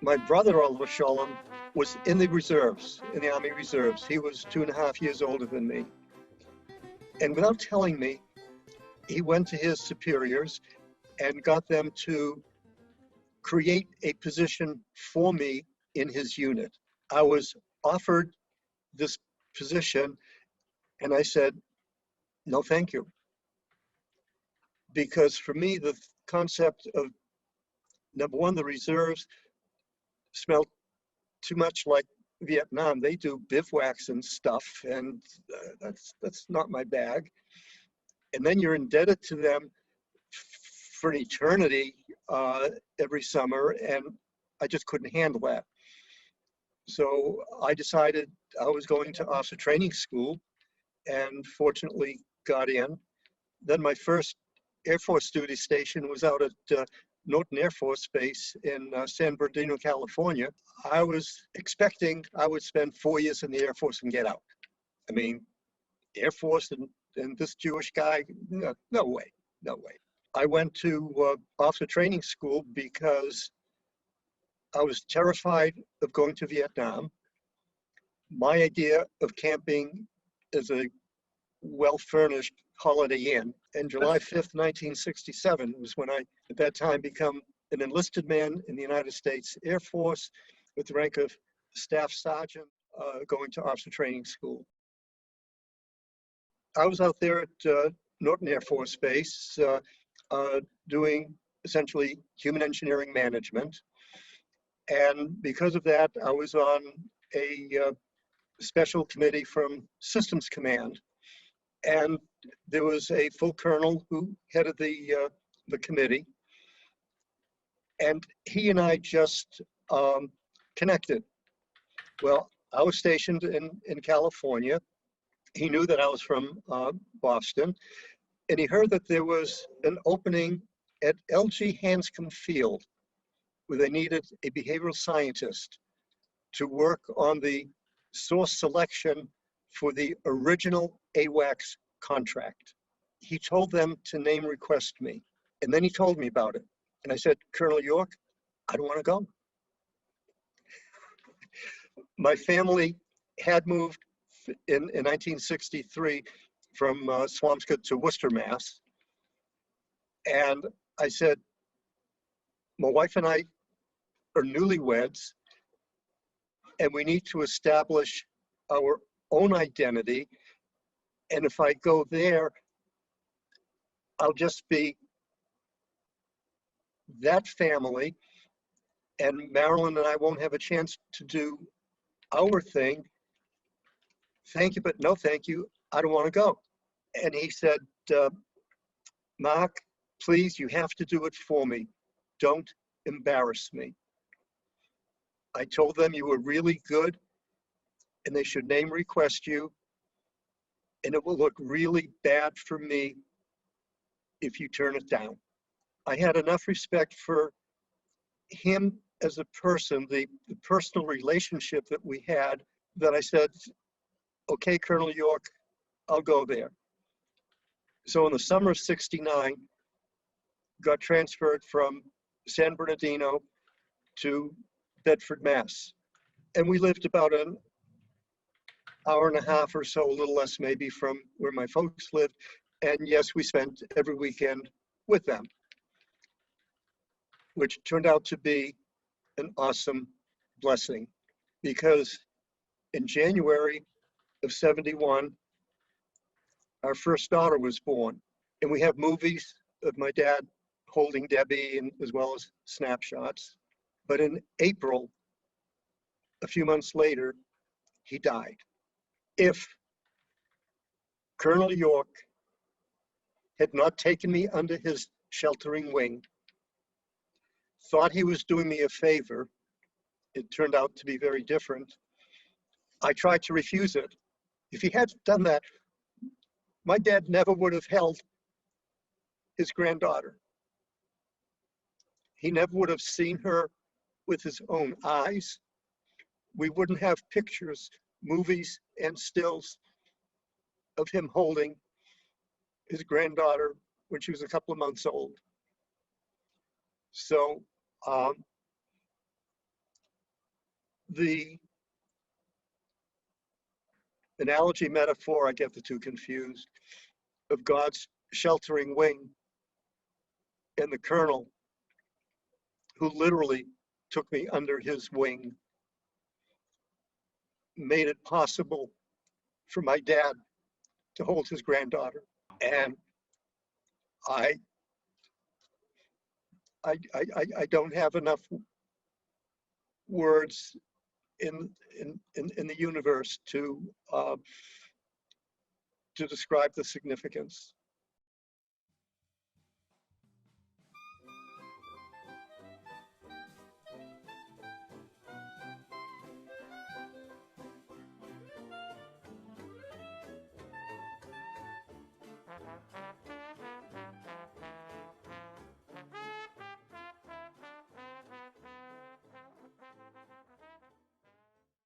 My brother, Oliver Sholem, was in the reserves, in the Army Reserves. He was 2.5 years older than me. And without telling me, he went to his superiors and got them to create a position for me in his unit. I was offered this position, and I said, no, thank you. Because for me, the concept of, number one, the reserves smelled too much like Vietnam. They do bivouacs and stuff, and that's not my bag. And then you're indebted to them for an eternity every summer, and I just couldn't handle that. So I decided I was going to officer training school, and fortunately got in. Then my first Air Force duty station was out at Norton Air Force Base in San Bernardino, California. I was expecting I would spend 4 years in the Air Force and get out. I mean, Air Force and this Jewish guy, no way, no way. I went to officer training school because I was terrified of going to Vietnam. My idea of camping is a well-furnished Holiday Inn. And July 5th, 1967 was when I, at that time, become an enlisted man in the United States Air Force with the rank of Staff Sergeant, going to officer training school. I was out there at Norton Air Force Base doing essentially human engineering management. And because of that, I was on a special committee from Systems Command. And there was a full colonel who headed the committee. And he and I just connected. Well, I was stationed in California. He knew that I was from Boston. And he heard that there was an opening at LG Hanscom Field where they needed a behavioral scientist to work on the source selection for the original AWACS contract. He told them to name request me. And then he told me about it. And I said, Colonel York, I don't want to go. My family had moved in 1963 from Swampscott to Worcester, Mass. And I said, my wife and I are newlyweds, and we need to establish our own identity. And if I go there, I'll just be that family, and Marilyn and I won't have a chance to do our thing. Thank you, but no thank you. I don't want to go. And he said, Mark, please, you have to do it for me. Don't embarrass me. I told them you were really good and they should name request you, and it will look really bad for me if you turn it down. I had enough respect for him as a person, the personal relationship that we had, that I said, okay, Colonel York, I'll go there. So in the summer of '69, got transferred from San Bernardino to Bedford, Mass. And we lived about an hour and a half or so, a little less maybe, from where my folks lived. And yes, we spent every weekend with them, which turned out to be an awesome blessing, because in January of '71, our first daughter was born. And we have movies of my dad holding Debbie, and as well as snapshots. But in April, a few months later, he died. If Colonel York had not taken me under his sheltering wing, thought he was doing me a favor, it turned out to be very different. I tried to refuse it. If he had done that, my dad never would have held his granddaughter. He never would have seen her with his own eyes. We wouldn't have pictures, movies, and stills of him holding his granddaughter when she was a couple of months old. So the analogy metaphor, I get the two confused, of God's sheltering wing and the colonel who literally took me under his wing, made it possible for my dad to hold his granddaughter. And I I don't have enough words in the universe to describe the significance